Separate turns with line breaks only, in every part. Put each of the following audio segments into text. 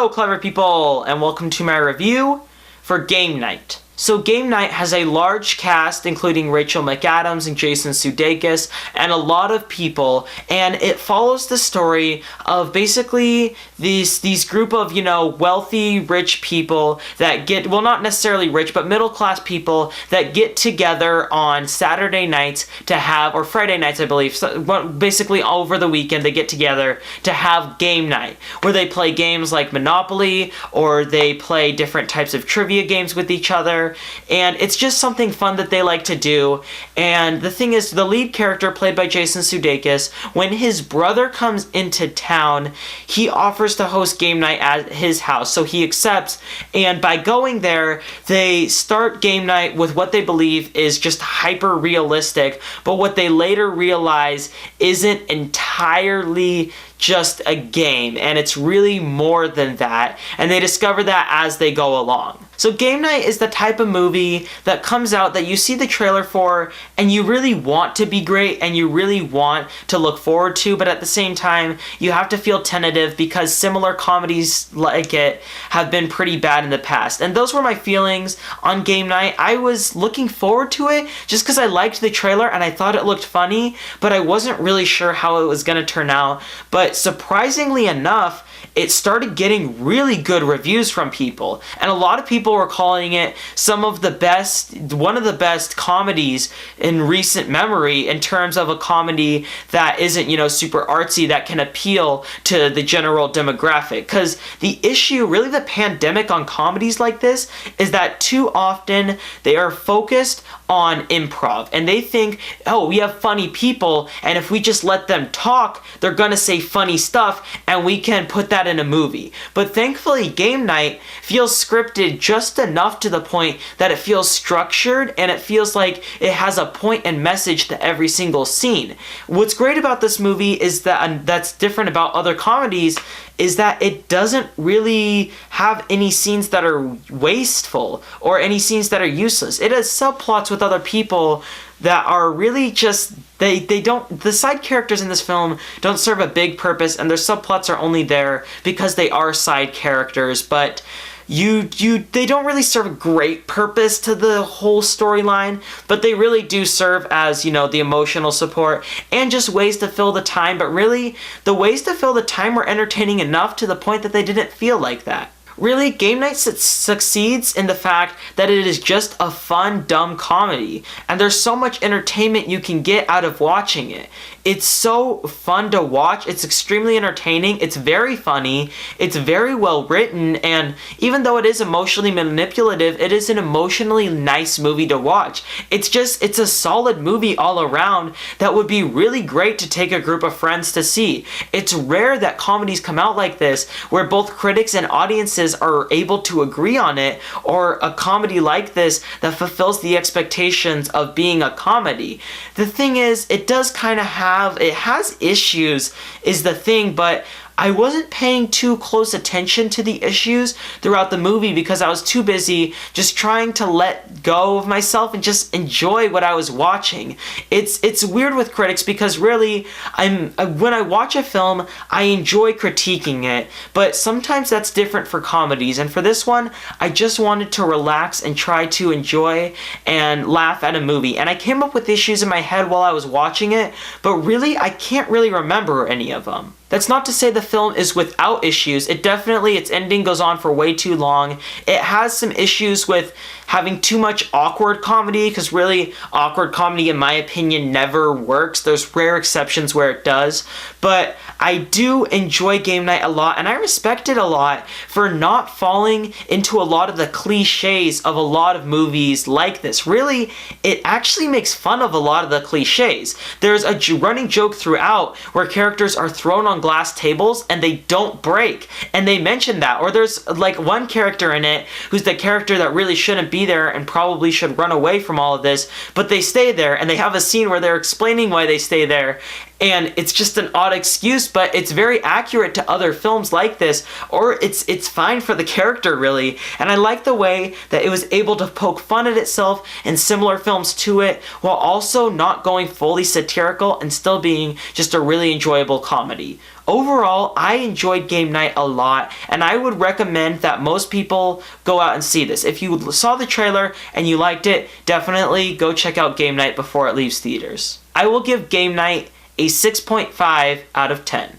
Hello, clever people, and welcome to my review for Game Night. So Game Night has a large cast, including Rachel McAdams and Jason Sudeikis, and a lot of people, and it follows the story of basically these group of, wealthy, rich people that get, well, not necessarily rich, but middle-class people that get together on Saturday nights to have, or Friday nights, I believe, so basically over the weekend they get together to have game night, where they play games like Monopoly, or they play different types of trivia games with each other. And it's just something fun that they like to do. And the thing is, the lead character, played by Jason Sudeikis, when his brother comes into town, he offers to host game night at his house. So he accepts, and by going there, they start game night with what they believe is just hyper realistic, but what they later realize isn't entirely just a game, and it's really more than that, and they discover that as they go along. So Game Night is the type of movie that comes out that you see the trailer for and you really want to be great and you really want to look forward to, but at the same time you have to feel tentative because similar comedies like it have been pretty bad in the past. And those were my feelings on Game Night. I was looking forward to it just because I liked the trailer and I thought it looked funny, but I wasn't really sure how it was going to turn out. But surprisingly enough, it started getting really good reviews from people, and a lot of people were calling it one of the best comedies in recent memory, in terms of a comedy that isn't, super artsy, that can appeal to the general demographic. Because the issue, really the pandemic on comedies like this, is that too often they are focused on improv, and they think, oh, we have funny people, and if we just let them talk, they're gonna say funny stuff, and we can put that in a movie. But thankfully, Game Night feels scripted just enough to the point that it feels structured, and it feels like it has a point and message to every single scene. What's great about this movie is that, and that's different about other comedies, is that it doesn't really have any scenes that are wasteful or any scenes that are useless. It has subplots with other people that are really just, the side characters in this film don't serve a big purpose, and their subplots are only there because they are side characters, but they don't really serve a great purpose to the whole storyline, but they really do serve as, the emotional support and just ways to fill the time. But really, the ways to fill the time were entertaining enough to the point that they didn't feel like that. Really, Game Night succeeds in the fact that it is just a fun, dumb comedy, and there's so much entertainment you can get out of watching it. It's so fun to watch, it's extremely entertaining, it's very funny, it's very well written, and even though it is emotionally manipulative, it is an emotionally nice movie to watch. It's a solid movie all around that would be really great to take a group of friends to see. It's rare that comedies come out like this, where both critics and audiences are able to agree on it, or a comedy like this that fulfills the expectations of being a comedy. The thing is, it does kind of it has issues, is the thing, but I wasn't paying too close attention to the issues throughout the movie because I was too busy just trying to let go of myself and just enjoy what I was watching. It's weird with critics because really, when I watch a film, I enjoy critiquing it, but sometimes that's different for comedies, and for this one, I just wanted to relax and try to enjoy and laugh at a movie, and I came up with issues in my head while I was watching it, but really, I can't really remember any of them. That's not to say the film is without issues. Its ending goes on for way too long. It has some issues with having too much awkward comedy, because really, awkward comedy, in my opinion, never works. There's rare exceptions where it does, but I do enjoy Game Night a lot, and I respect it a lot for not falling into a lot of the cliches of a lot of movies like this. Really, it actually makes fun of a lot of the cliches. There's a running joke throughout where characters are thrown on glass tables and they don't break, and they mention that. Or there's like one character in it who's the character that really shouldn't be there and probably should run away from all of this, but they stay there, and they have a scene where they're explaining why they stay there, and it's just an odd excuse, but it's very accurate to other films like this, or it's fine for the character really. And I like the way that it was able to poke fun at itself and similar films to it, while also not going fully satirical and still being just a really enjoyable comedy. Overall, I enjoyed Game Night a lot, and I would recommend that most people go out and see this. If you saw the trailer and you liked it, definitely go check out Game Night before it leaves theaters. I will give Game Night a 6.5 out of 10.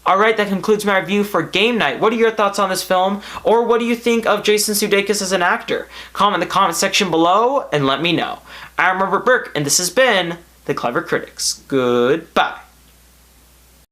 Alright, that concludes my review for Game Night. What are your thoughts on this film? Or what do you think of Jason Sudeikis as an actor? Comment in the comment section below and let me know. I'm Robert Burke, and this has been The Clever Critics. Goodbye.